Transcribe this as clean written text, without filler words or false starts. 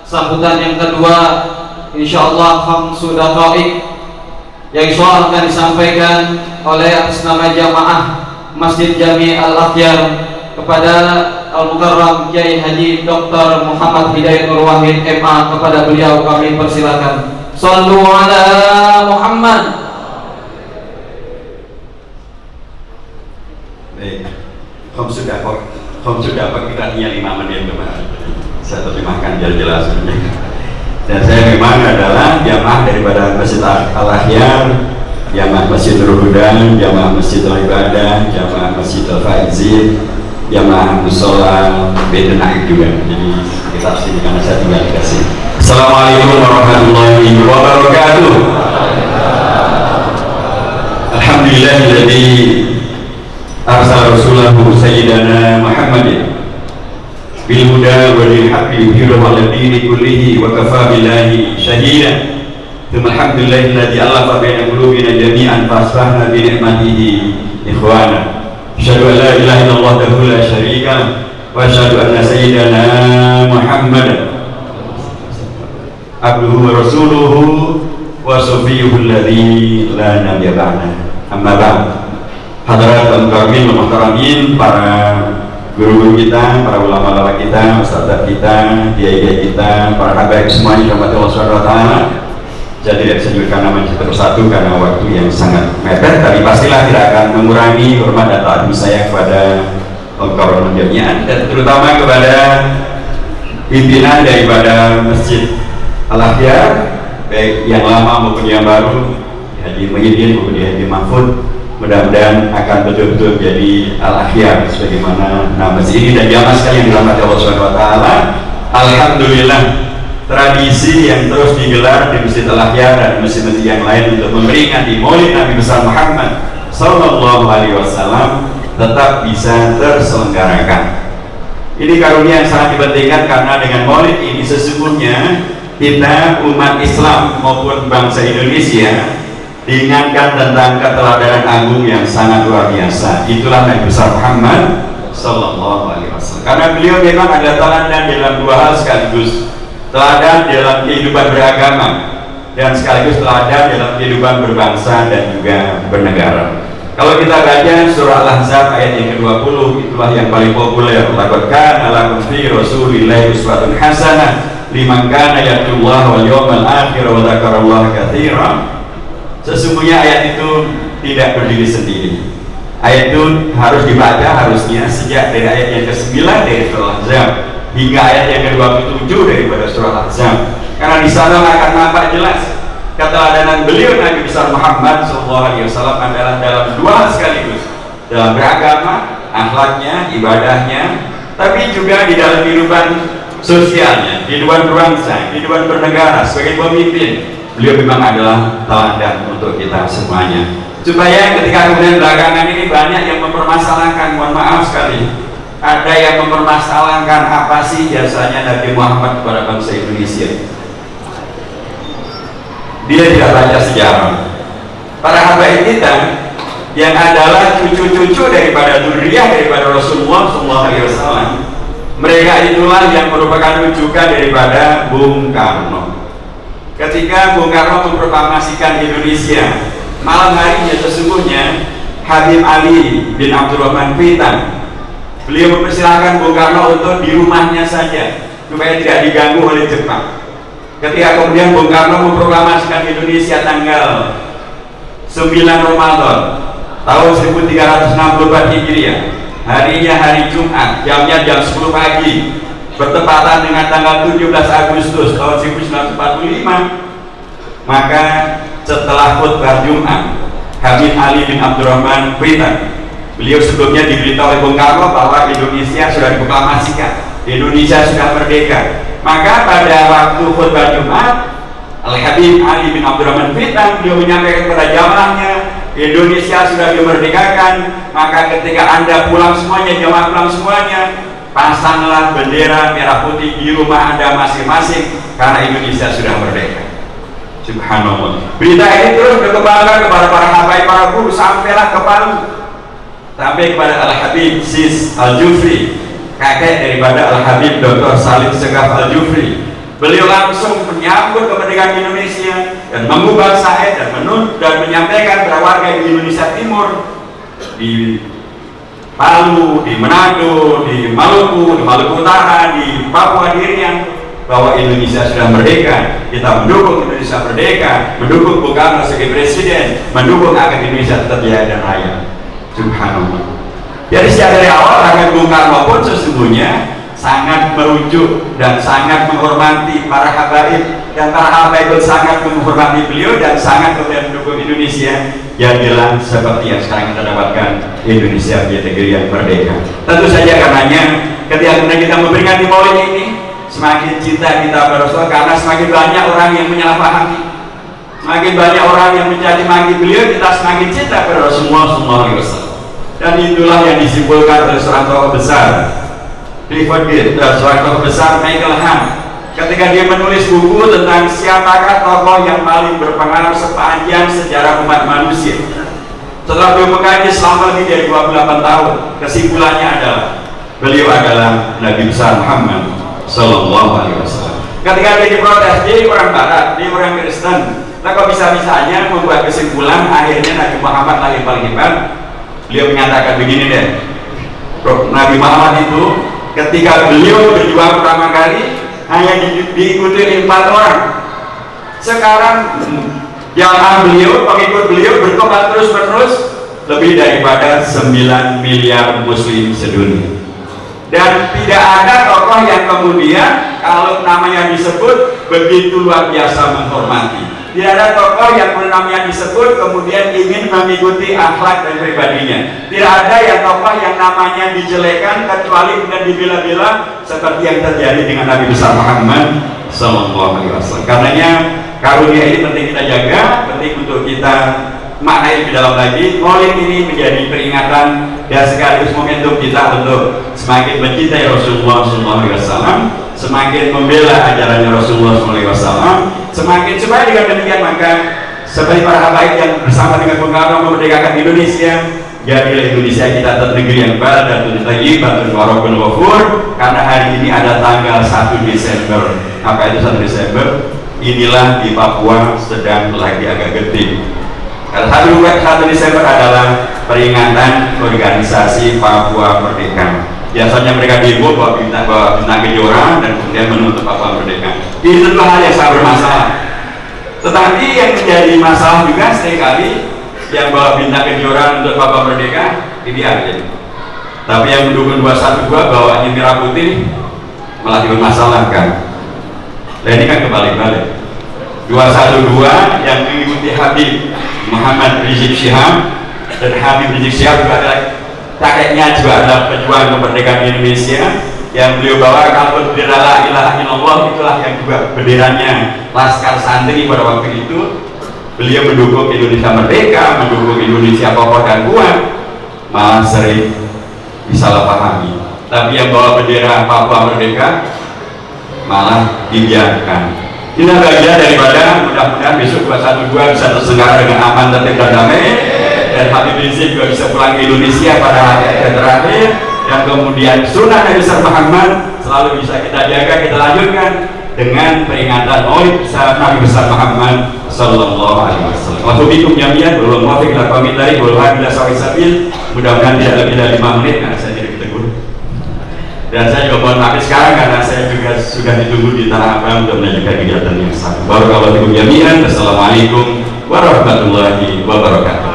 sambutan yang kedua insyaallah khamsu daqaiq yang insyaallah akan disampaikan oleh atas nama jamaah Masjid Jami Al-Akhyar kepada Al-Mukarram Kiai Haji Dr. Muhammad Hidayat Nur Wahid MA. Kepada beliau kami persilakan. Shallu ala Muhammad. Baik, sudah kiranya 5 menit kemarin. Saya terjemahkan jelas. Dan saya memang adalah jamaah daripada Masjid Al-Akhyar, jamaah Masjid Nurul Huda, jamaah Masjid Al-Ibadah, jamaah Masjid Al-Faizin, jamaah Musola Baitul Naik juga. Jadi kita sini karena saya tinggal dikasih. Assalamualaikum warahmatullahi wabarakatuh. Alhamdulillahilladzi arsala rasulahu sayyidana Muhammadin bil huda wa lil haqqi yuhiru ala dini kullihi wa kafa billahi shahida. Thumma alhamdulillahilladzi allafa baina qulubina jami'an fa asbahna bi ni'matihi ikhwana. Asyhadu an la ilaha illallah wahdahu la syarika lah wa asyhadu anna sayyidana Muhammadan abduhu wa rasuluhu wa safiyuhu alladzi la nabiyya ba'da. Amma ba'd. Hadirin mukarramin wa muhtaramin, para guru-guru kita, para ulama-ulama kita, ustadzah kita, kiai-kiai kita, para habaib semuanya dirahmati Allah Subhanahu wa taala. Jadi tidak bisa menyebutkan namanya satu persatu karena waktu yang sangat mepet, tapi pastilah tidak akan mengurangi hormat dan taat saya kepada Al-Qur'an jami'an, dan terutama kepada pimpinan daripada Masjid Al-Akhyar, baik yang lama maupun yang baru, Haji Muhyiddin maupun Haji Mahfud. Mudah-mudahan akan betul-betul jadi Al-Akhyar sebagaimana nama masjid ini. Dan jamaah sekalian yang dirahmati Allah Subhanahu wa taala, alhamdulillah tradisi yang terus digelar di Masjid Al-Akhyar dan masjid-masjid yang lain untuk memperingati Maulid Nabi besar Muhammad sallallahu alaihi wasallam tetap bisa terselenggarakan. Ini karunia yang sangat dipentingkan karena dengan Maulid ini sesungguhnya kita umat Islam maupun bangsa Indonesia diingatkan tentang keteladanan agung yang sangat luar biasa. Itulah Nabi besar Muhammad sallallahu alaihi wasallam. Karena beliau memang ada teladan dalam dua hal sekaligus. Teladan dalam kehidupan beragama dan sekaligus teladan dalam kehidupan berbangsa dan juga bernegara. Kalau kita baca surah Al-Ahzab ayat yang ke-20, itulah yang paling populer. Laqad kana lakum fi rasulillahi uswatun hasanah liman kana yarjullaha wal yawmal akhir wa dzakarallaha katsiran. Sesungguhnya ayat itu tidak berdiri sendiri. Ayat itu harus dibaca harusnya sejak dari ayat yang ke-9 dari surah Al-Ahzab hingga ayat yang ke-27 daripada surah Al-Ahzab. Karena di sana akan nampak jelas keteladanan beliau Nabi besar Muhammad SAW adalah dalam dua hal sekaligus, dalam beragama, akhlaknya, ibadahnya, tapi juga di dalam kehidupan sosialnya, kehidupan berbangsa, kehidupan bernegara. Sebagai pemimpin, beliau memang adalah teladan untuk kita semuanya. Supaya ketika kemudian belakangan ini banyak yang mempermasalahkan, mohon maaf sekali, ada yang mempermasalahkan apa sih jasanya Nabi Muhammad kepada bangsa Indonesia. Dia tidak baca sejarah. Para habaib kita yang adalah cucu-cucu daripada zuriyah daripada Rasulullah SAW, mereka itulah yang merupakan rujukan daripada Bung Karno. Ketika Bung Karno memproklamasikan Indonesia, malam harinya sesungguhnya Habib Ali bin Abdurrahman Pitan, beliau mempersilahkan Bung Karno untuk di rumahnya saja supaya tidak diganggu oleh Jepang. Ketika kemudian Bung Karno memproklamasikan Indonesia tanggal 9 Ramadan tahun 1364 Hijriah, harinya hari Jumat, jamnya jam 10 pagi, bertepatan dengan tanggal 17 Agustus tahun 1945. Maka setelah khutbah Jumat, Habib Ali bin Abdurrahman Pitan, beliau sebelumnya diberitahu oleh Bung Karno bahwa Indonesia sudah diproklamasikan, Indonesia sudah merdeka. Maka pada waktu khutbah Jumat, Al-Habib Ali bin Abdurrahman Pitan, beliau menyampaikan kepada jamaahnya, Indonesia sudah dimerdekakan, maka ketika Anda pulang semuanya, jamaah pulang semuanya, pasanglah bendera merah putih di rumah Anda masing-masing, karena Indonesia sudah merdeka. Subhanallah. Berita ini terus berkembang kepada para habaib, para guru, sampailah ke Palu, sampai kepada Al-Habib Sis Al-Jufri, kakek daripada Al-Habib Dr. Salim Segaf Al-Jufri. Beliau langsung menyambut kemerdekaan Indonesia dan mengubah syair dan menyampaikan kepada warga di Indonesia Timur, di Palu, di Manado, di Maluku Utara, di Papua Dirian, bahwa Indonesia sudah merdeka. Kita mendukung Indonesia merdeka, mendukung Bung Karno sebagai presiden, mendukung agar Indonesia tetap jaya dan raya. Subhanallah. Jadi sejak dari awal rakyat Bung Karno pun sesungguhnya sangat merujuk dan sangat menghormati para habaib, dan para habaib pun sangat menghormati beliau dan sangat kemudian mendukung Indonesia yang jelas seperti yang sekarang kita dapatkan, Indonesia menjadi negeri yang merdeka. Tentu saja karenanya ketika kita memperingati Maulid ini, semakin cinta kita pada Rasulullah, karena semakin banyak orang yang menyalahpahami, semakin banyak orang yang mencaci maki beliau, kita semakin cinta pada Rasulullah SAW. Dan itulah yang disimpulkan oleh seorang tokoh besar, Clifford Gate, dan seorang tokoh besar Michael Hahn, ketika dia menulis buku tentang siapakah tokoh yang paling berpengaruh sepanjang sejarah umat manusia. Setelah beliau mengkaji selama lebih dari 28 tahun, kesimpulannya adalah beliau adalah Nabi besar Muhammad Sallallahu Alaihi Wasallam. Ketika dia diprotes, dia orang Barat, dia orang Kristen, nah kok bisa-bisanya membuat kesimpulan akhirnya Nabi Muhammad lah yang paling hebat. Beliau menyatakan begini deh, Nabi Muhammad itu ketika beliau berjuang pertama kali hanya diikuti 4 orang. Sekarang jamaah beliau, pengikut beliau berkembang terus-menerus lebih daripada 9 miliar muslim sedunia. Dan tidak ada tokoh yang kemudian kalau namanya disebut begitu luar biasa menghormati. Tidak ada tokoh yang namanya disebut kemudian ingin mengikuti akhlak dan pribadinya. Tidak ada yang tokoh yang namanya dijelekan kecuali kemudian dibela-bela seperti yang terjadi dengan Nabi besar Muhammad Sallallahu Alaihi Wasallam. Karenanya karunia ini penting kita jaga, penting untuk kita maknai lebih dalam lagi. Maulid ini menjadi peringatan dan sekaligus momentum kita untuk semakin mencintai Rasulullah SAW, semakin membela ajarannya Rasulullah SAW, semakin supaya dengan demikian maka seperti para habaib yang bersama dengan Bung Karno memerdekakan Indonesia, jadilah Indonesia kita tetap negeri yang baldatun thayyibatun wa rabbun ghafur. Karena hari ini ada tanggal 1 Desember. Apa itu 1 Desember? Inilah di Papua sedang lagi agak genting. Karena 1 Desember adalah peringatan organisasi Papua Merdeka. Biasanya mereka demo bawa bintang kejora dan kemudian menuntut Papua Merdeka. Itu adalah hal yang sangat bermasalah. Tetapi yang menjadi masalah juga seringkali yang bawa bintang kejora untuk Papua Merdeka ini aja. Tapi yang mendukung 212 bawaannya merah putih malah dipermasalahkan. Nah ini kan kebalik-balik. 212 yang mengikuti Habib Muhammad Rizik Syihab, dan Habib Rizik Syihab juga adalah kakeknya juga adalah pejuang kemerdekaan Indonesia yang beliau bawa kalau bendera la ilaha illallah, itulah yang juga benderanya Laskar Santri pada waktu itu. Beliau mendukung Indonesia merdeka, mendukung Indonesia kokoh dan kuat, malah sering disalahpahami. Tapi yang bawa bendera Papua Merdeka malah dibiarkan. Ini bagian daripada mudah-mudahan besok 212 bisa terselenggara dengan aman, tertib dan damai, dan Habib Rizik juga bisa pulang ke Indonesia pada hari terakhir, dan kemudian sunnah Nabi besar Muhammad selalu bisa kita jaga, kita lanjutkan dengan peringatan Maulid besar Nabi besar Muhammad Sallallahu Alaihi Wasallam. Wassalamualaikum jami'an, belum muafiq ila komentari, belum hadir sawi-sabil. Mudah-mudahan tidak lebih dari 5 menit karena saya tidak ditegur. Dan saya juga mohon maaf sekarang karena saya juga sudah ditunggu di Tanah Abang untuk melanjutkan kegiatan yang sama. Barakallahu fikum jami'an. Wassalamualaikum warahmatullahi wabarakatuh.